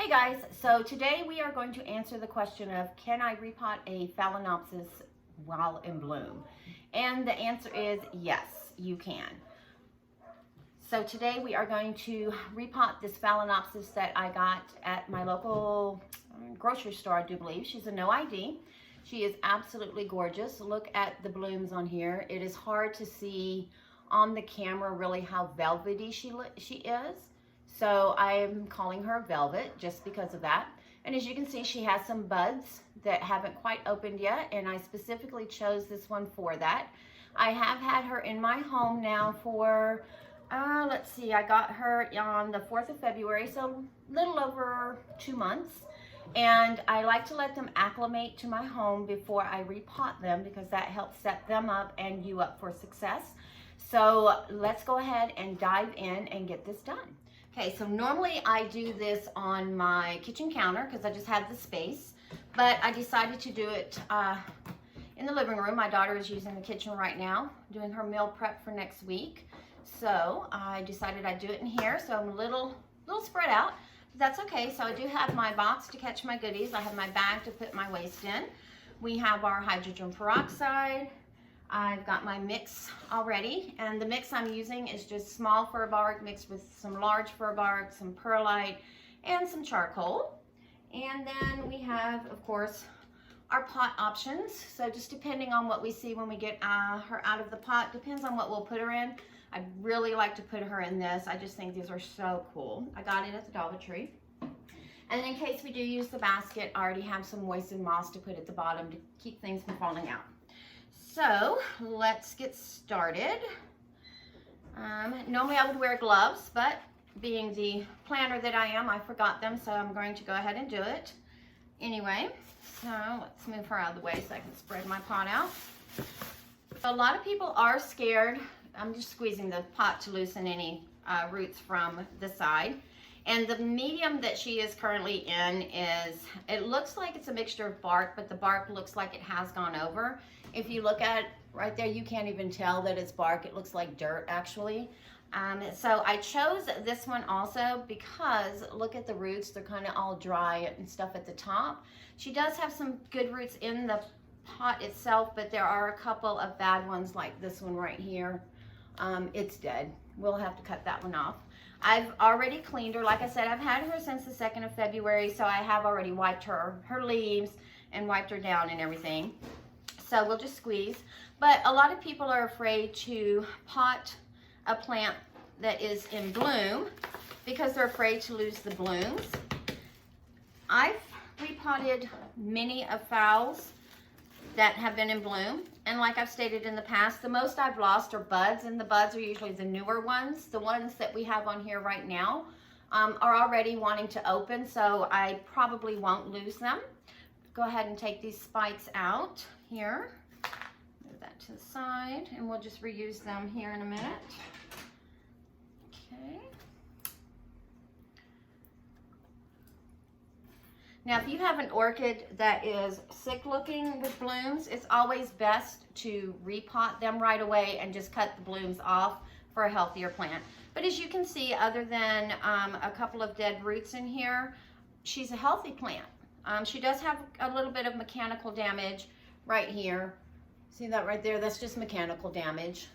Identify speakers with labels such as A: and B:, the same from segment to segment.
A: Hey guys, so today we are going to answer the question of, can I repot a Phalaenopsis while in bloom? And the answer is yes, you can. So today we are going to repot this Phalaenopsis that I got at my local grocery store, I do believe. She's a NOID. She is absolutely gorgeous. Look at the blooms on here. It is hard to see on the camera really how velvety she is. So I'm calling her Velvet just because of that. And as you can see, she has some buds that haven't quite opened yet, and I specifically chose this one for that. I have had her in my home now for, let's see, I got her on the 4th of February, so a little over 2 months. And I like to let them acclimate to my home before I repot them because that helps set them up and you up for success. So let's go ahead and dive in and get this done. Okay, so normally I do this on my kitchen counter because I just have the space, but I decided to do it in the living room. My daughter is using the kitchen right now, doing her meal prep for next week. So I decided I'd do it in here, so I'm a little spread out. That's okay. So I do have my box to catch my goodies. I have my bag to put my waste in. We have our hydrogen peroxide. I've got my mix already, and the mix I'm using is just small fir bark mixed with some large fir bark, some perlite, and some charcoal. And then we have, of course, our pot options. So just depending on what we see when we get her out of the pot, depends on what we'll put her in. I'd really like to put her in this. I just think these are so cool. I got it at the Dollar Tree. And in case we do use the basket, I already have some moistened moss to put at the bottom to keep things from falling out. So let's get started. Normally I would wear gloves, but being the planner that I am, I forgot them, so I'm going to go ahead and do it anyway. So let's move her out of the way so I can spread my pot out. So a lot of people are scared. I'm just squeezing the pot to loosen any roots from the side. And the medium that she is currently in is, it looks like it's a mixture of bark, but the bark looks like it has gone over. If you look at it right there, you can't even tell that it's bark. It looks like dirt, actually. So I chose this one also because look at the roots. They're kind of all dry and stuff at the top. She does have some good roots in the pot itself, but there are a couple of bad ones like this one right here. It's dead. We'll have to cut that one off. I've already cleaned her. Like I said, I've had her since the 2nd of February, so I have already wiped her leaves and wiped her down and everything. So we'll just squeeze. But a lot of people are afraid to pot a plant that is in bloom because they're afraid to lose the blooms. I've repotted many of phals that have been in bloom, and like I've stated in the past, the most I've lost are buds, and the buds are usually the newer ones. The ones that we have on here right now are already wanting to open, so I probably won't lose them. Go ahead and take these spikes out here. Move that to the side, and we'll just reuse them here in a minute. Okay. Now, if you have an orchid that is sick looking with blooms, it's always best to repot them right away and just cut the blooms off for a healthier plant. But as you can see, other than a couple of dead roots in here, she's a healthy plant. She does have a little bit of mechanical damage right here. See that right there? That's just mechanical damage.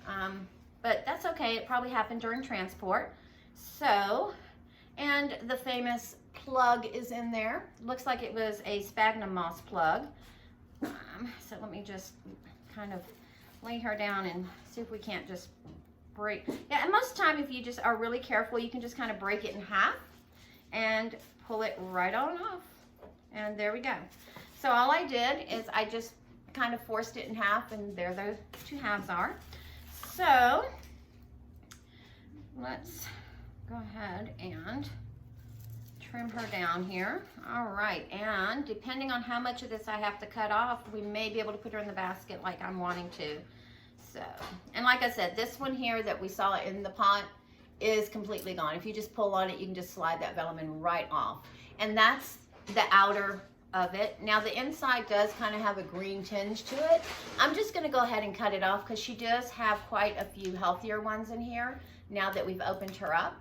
A: But that's okay. It probably happened during transport. So, and the famous plug is in there. Looks like it was a sphagnum moss plug. So let me just kind of lay her down and see if we can't just break. Yeah, and most of the time if you just are really careful, you can just kind of break it in half and pull it right on off. And there we go. So all I did is I just kind of forced it in half, and there the two halves are. So let's go ahead and trim her down here. All right, and depending on how much of this I have to cut off, we may be able to put her in the basket like I'm wanting to. So, and like I said, this one here that we saw in the pot is completely gone. If you just pull on it, you can just slide that velamen right off. And that's the outer of it. Now the inside does kind of have a green tinge to it. I'm just going to go ahead and cut it off because she does have quite a few healthier ones in here now that we've opened her up.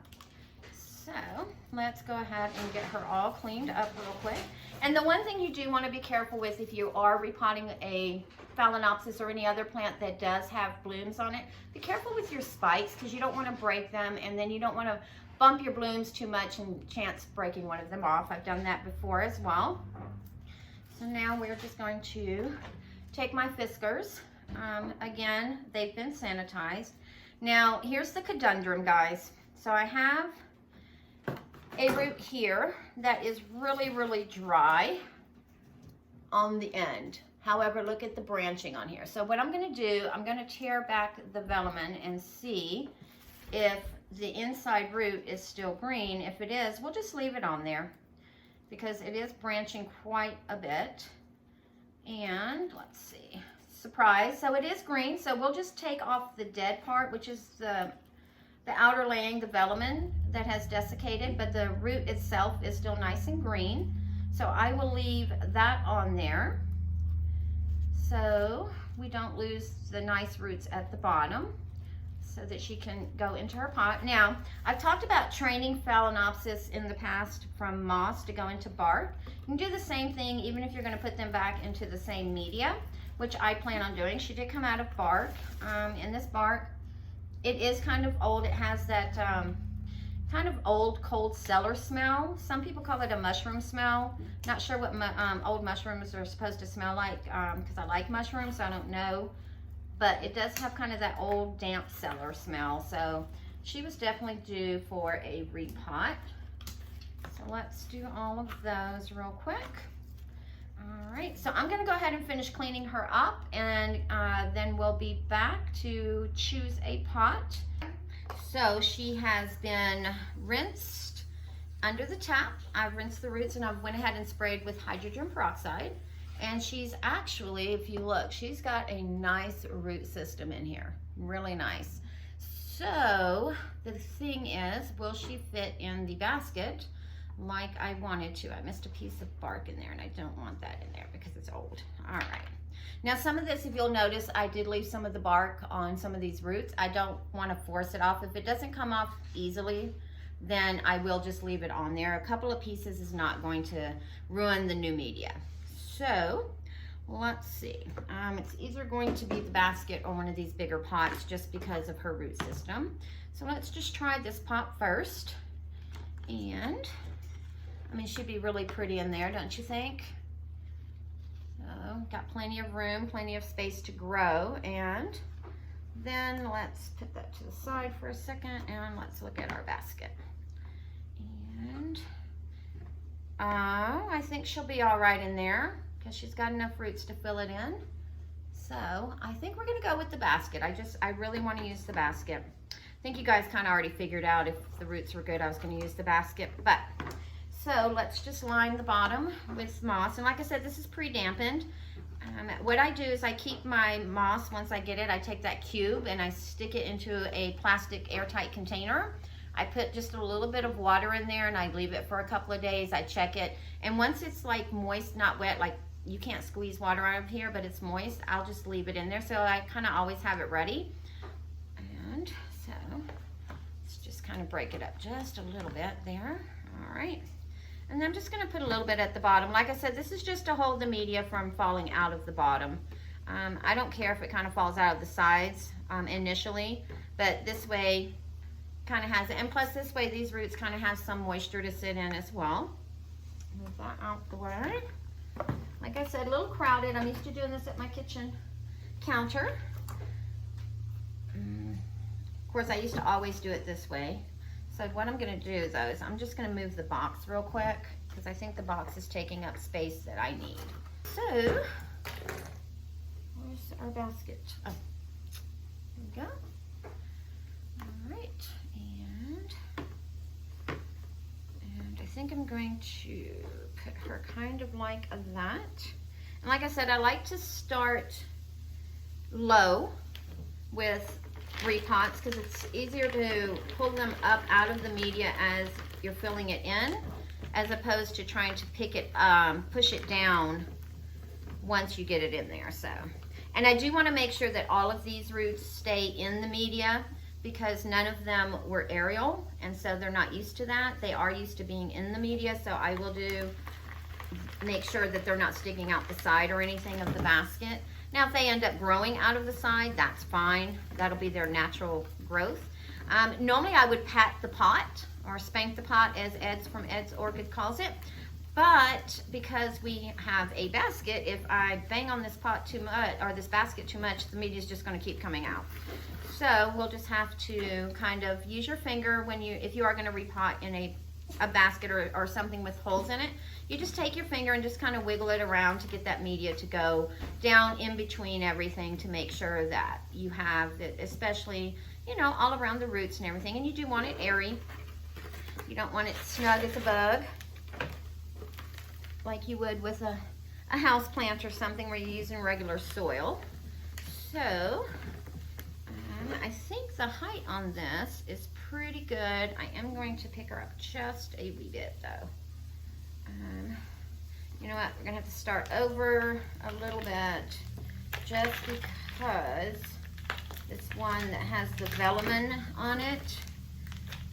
A: So let's go ahead and get her all cleaned up real quick. And the one thing you do want to be careful with if you are repotting a Phalaenopsis or any other plant that does have blooms on it, be careful with your spikes because you don't want to break them, and then you don't want to bump your blooms too much and chance breaking one of them off. I've done that before as well. So now we're just going to take my Fiskars. Again, they've been sanitized. Now here's the conundrum, guys. So I have a root here that is really, really dry on the end. However, look at the branching on here. So what I'm going to do, I'm going to tear back the velamen and see if the inside root is still green. If it is, we'll just leave it on there because it is branching quite a bit. And let's see, surprise, so it is green. So we'll just take off the dead part, which is the outer laying, the velamen that has desiccated, but the root itself is still nice and green. So I will leave that on there so we don't lose the nice roots at the bottom, so that she can go into her pot. Now, I've talked about training Phalaenopsis in the past from moss to go into bark. You can do the same thing even if you're going to put them back into the same media, which I plan on doing. She did come out of bark. And this bark, it is kind of old. It has that kind of old, cold cellar smell. Some people call it a mushroom smell. Not sure what old mushrooms are supposed to smell like because I like mushrooms, so I don't know. But it does have kind of that old damp cellar smell. So she was definitely due for a repot. So let's do all of those real quick. All right, so I'm gonna go ahead and finish cleaning her up, and then we'll be back to choose a pot. So she has been rinsed under the tap. I've rinsed the roots and I've went ahead and sprayed with hydrogen peroxide. And she's actually, if you look, she's got a nice root system in here, really nice. So the thing is, will she fit in the basket like I wanted to? I missed a piece of bark in there and I don't want that in there because it's old. All right. Now some of this, if you'll notice, I did leave some of the bark on some of these roots. I don't want to force it off. If it doesn't come off easily, then I will just leave it on there. A couple of pieces is not going to ruin the new media. So let's see, it's either going to be the basket or one of these bigger pots just because of her root system. So let's just try this pot first. And I mean, she'd be really pretty in there, don't you think? So got plenty of room, plenty of space to grow. And then let's put that to the side for a second and let's look at our basket. And I think she'll be all right in there because she's got enough roots to fill it in. So I think we're gonna go with the basket. I really want to use the basket. I think you guys kind of already figured out if the roots were good, I was gonna use the basket. But so let's just line the bottom with moss. And like I said, this is pre-dampened. What I do is I keep my moss, once I get it, I take that cube and I stick it into a plastic airtight container. I put just a little bit of water in there and I leave it for a couple of days. I check it. And once it's like moist, not wet, like you can't squeeze water out of here, but it's moist, I'll just leave it in there. So I kind of always have it ready. And so let's just kind of break it up just a little bit there. All right. And I'm just going to put a little bit at the bottom. Like I said, this is just to hold the media from falling out of the bottom. I don't care if it kind of falls out of the sides initially, but this way kind of has it. And plus this way, these roots kind of have some moisture to sit in as well. Move that out the way. Like I said, a little crowded. I'm used to doing this at my kitchen counter. Of course, I used to always do it this way. So what I'm going to do though is I'm just going to move the box real quick because I think the box is taking up space that I need. So where's our basket? Oh, here we go. All right, and I think I'm going to put her kind of like that. And like I said, I like to start low with repots because it's easier to pull them up out of the media as you're filling it in, as opposed to trying to push it down once you get it in there. So, and I do want to make sure that all of these roots stay in the media because none of them were aerial, and so they're not used to that. They are used to being in the media, so I will make sure that they're not sticking out the side or anything of the basket. Now, if they end up growing out of the side, that's fine. That'll be their natural growth. Normally, I would pat the pot or spank the pot, as Ed's from Ed's Orchid calls it. But because we have a basket, if I bang on this pot too much, or this basket too much, the media is just going to keep coming out. So we'll just have to kind of use your finger if you are going to repot in a basket or something with holes in it. You just take your finger and just kind of wiggle it around to get that media to go down in between everything, to make sure that you have it, especially, you know, all around the roots and everything. And you do want it airy. You don't want it snug as a bug, like you would with a house plant or something where you're using regular soil. So I think the height on this is pretty good. I am going to pick her up just a wee bit though. You know what, we're gonna have to start over a little bit, just because this one that has the velamen on it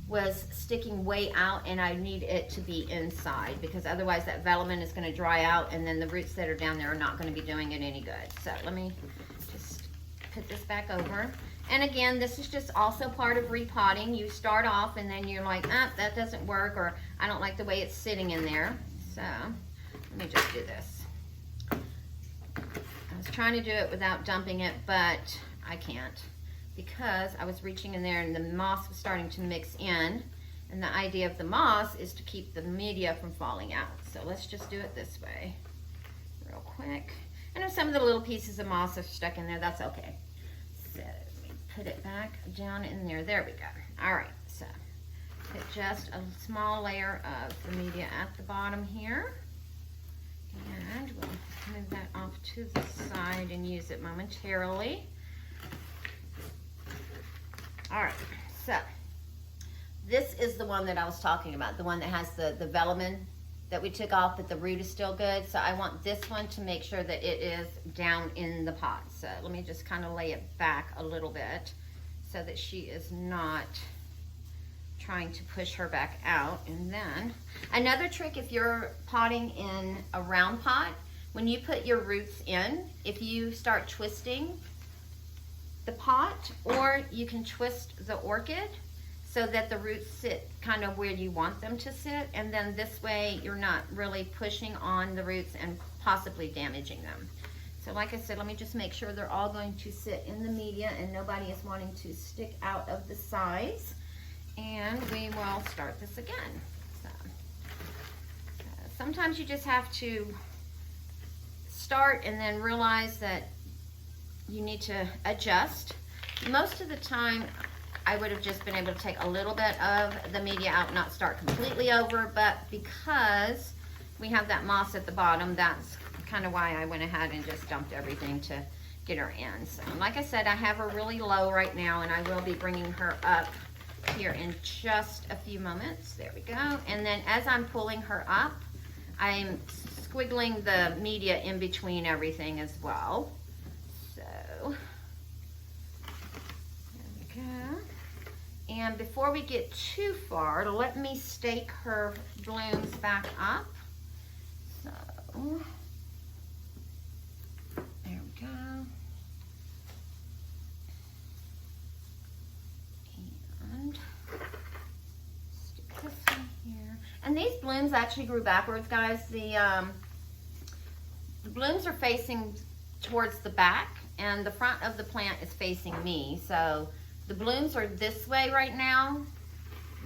A: was sticking way out, and I need it to be inside, because otherwise that velamen is going to dry out, and then the roots that are down there are not going to be doing it any good. So let me just put this back over. And again, this is just also part of repotting. You start off and then you're like, that doesn't work, or I don't like the way it's sitting in there. So let me just do this. I was trying to do it without dumping it, but I can't, because I was reaching in there and the moss was starting to mix in. And the idea of the moss is to keep the media from falling out. So let's just do it this way real quick. And if some of the little pieces of moss are stuck in there, that's okay. So let me put it back down in there. There we go. All right, so put just a small layer of the media at the bottom here. And we'll move that off to the side and use it momentarily. All right, so this is the one that I was talking about, the one that has the velamen that we took off, but the root is still good. So I want this one to make sure that it is down in the pot. So let me just kind of lay it back a little bit so that she is not trying to push her back out. And then another trick, if you're potting in a round pot, when you put your roots in, if you start twisting the pot, or you can twist the orchid so that the roots sit kind of where you want them to sit, and then this way you're not really pushing on the roots and possibly damaging them. So like I said, let me just make sure they're all going to sit in the media and nobody is wanting to stick out of the sides. And we will start this again. So, sometimes you just have to start and then realize that you need to adjust. Most of the time, I would have just been able to take a little bit of the media out, not start completely over, but because we have that moss at the bottom, that's kind of why I went ahead and just dumped everything to get her in. So, like I said, I have her really low right now, and I will be bringing her up here in just a few moments. There we go. And then as I'm pulling her up, I'm squiggling the media in between everything as well. So there we go. And before we get too far, let me stake her blooms back up. So there we go. Stick this one here. And these blooms actually grew backwards, guys. The blooms are facing towards the back, and the front of the plant is facing me. So the blooms are this way right now,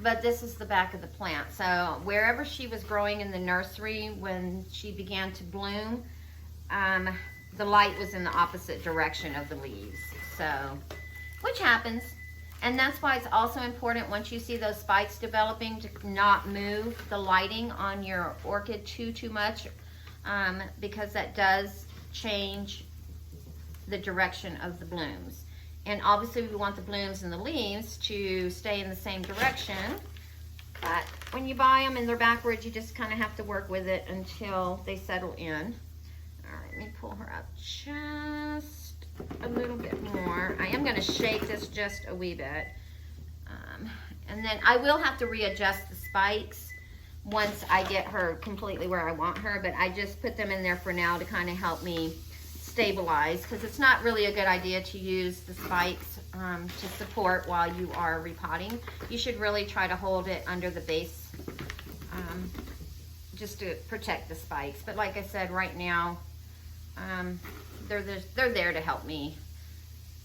A: but this is the back of the plant. So wherever she was growing in the nursery when she began to bloom, the light was in the opposite direction of the leaves. So, which happens. And that's why it's also important, once you see those spikes developing, to not move the lighting on your orchid too much, because that does change the direction of the blooms. And obviously we want the blooms and the leaves to stay in the same direction, but when you buy them and they're backwards, you just kind of have to work with it until they settle in. All right, let me pull her up just a little bit more. I am going to shake this just a wee bit And then I will have to readjust the spikes once I get her completely where I want her, but I just put them in there for now to kind of help me stabilize, because it's not really a good idea to use the spikes to support while you are repotting. You should really try to hold it under the base just to protect the spikes. But like I said, right now, they're there to help me.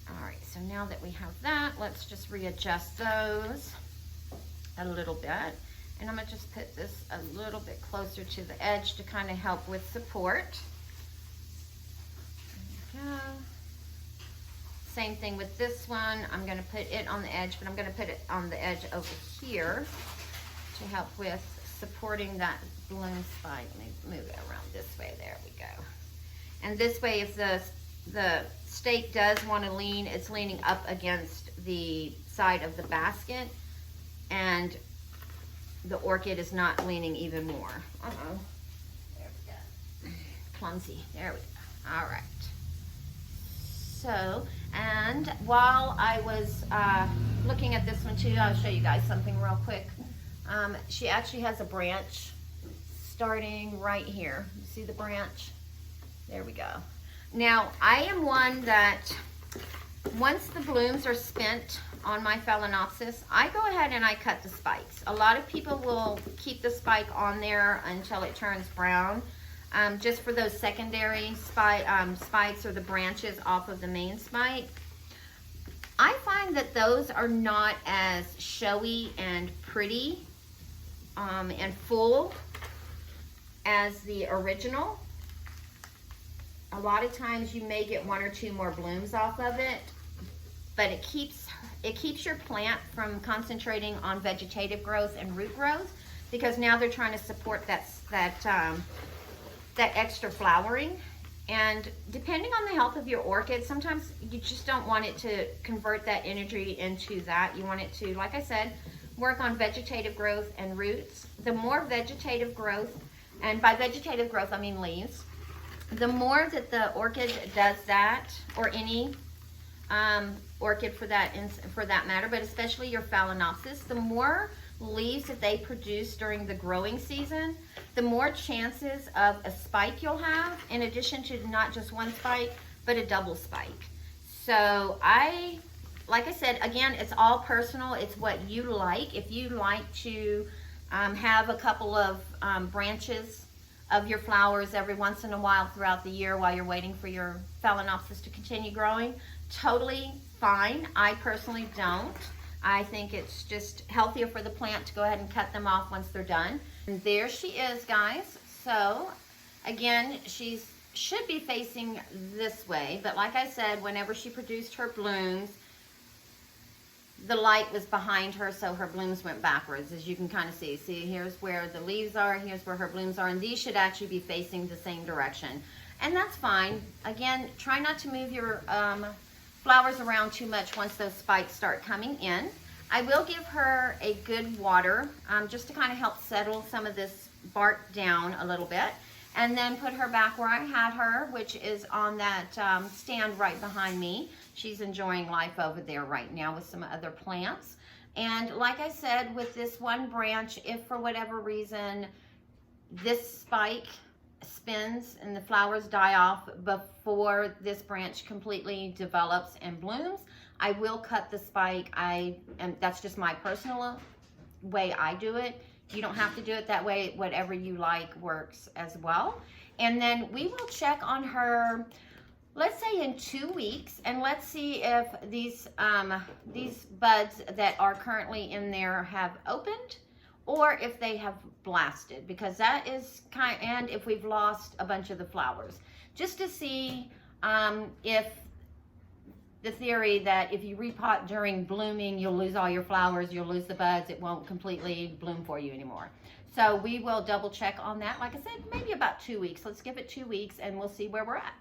A: All right, so now that we have that, let's just readjust those a little bit. And I'm gonna just put this a little bit closer to the edge to kind of help with support. There we go. Same thing with this one. I'm gonna put it on the edge, but I'm gonna put it on the edge over here to help with supporting that bloom spike. Let me move it around this way. There we go. And this way, if the stake does want to lean, it's leaning up against the side of the basket, and the orchid is not leaning even more. Uh-oh. There we go. Clumsy. There we go. All right. So, and while I was looking at this one too, I'll show you guys something real quick. She actually has a branch starting right here. You see the branch? There we go. Now, I am one that once the blooms are spent on my Phalaenopsis, I go ahead and I cut the spikes. A lot of people will keep the spike on there until it turns brown, just for those secondary spikes or the branches off of the main spike. I find that those are not as showy and pretty and full as the original. A lot of times you may get one or two more blooms off of it, but it keeps your plant from concentrating on vegetative growth and root growth, because now they're trying to support that extra flowering. And depending on the health of your orchid, sometimes you just don't want it to convert that energy into that. You want it to, like I said, work on vegetative growth and roots. The more vegetative growth, and by vegetative growth I mean leaves, the more that the orchid does that, or any orchid for that matter, but especially your Phalaenopsis, the more leaves that they produce during the growing season, the more chances of a spike you'll have, in addition to not just one spike, but a double spike. So like I said, again, it's all personal. It's what you like. If you like to have a couple of branches of your flowers every once in a while throughout the year while you're waiting for your Phalaenopsis to continue growing, totally fine. I personally don't. I think it's just healthier for the plant to go ahead and cut them off once they're done. And there she is, guys. So again, she should be facing this way, but like I said, whenever she produced her blooms, the light was behind her, so her blooms went backwards, as you can kind of see. See, here's where the leaves are, here's where her blooms are, and these should actually be facing the same direction. And that's fine. Again, try not to move your flowers around too much once those spikes start coming in. I will give her a good water, just to kind of help settle some of this bark down a little bit, and then put her back where I had her, which is on that stand right behind me. She's enjoying life over there right now with some other plants. And like I said, with this one branch, if for whatever reason this spike spins and the flowers die off before this branch completely develops and blooms, I will cut the spike. That's just my personal way I do it. You don't have to do it that way. Whatever you like works as well. And then we will check on her, let's say in 2 weeks, and let's see if these buds that are currently in there have opened, or if they have blasted, because that is and if we've lost a bunch of the flowers, just to see if the theory that if you repot during blooming, you'll lose all your flowers, you'll lose the buds, it won't completely bloom for you anymore. So we will double check on that. Like I said, maybe about 2 weeks. Let's give it 2 weeks and we'll see where we're at.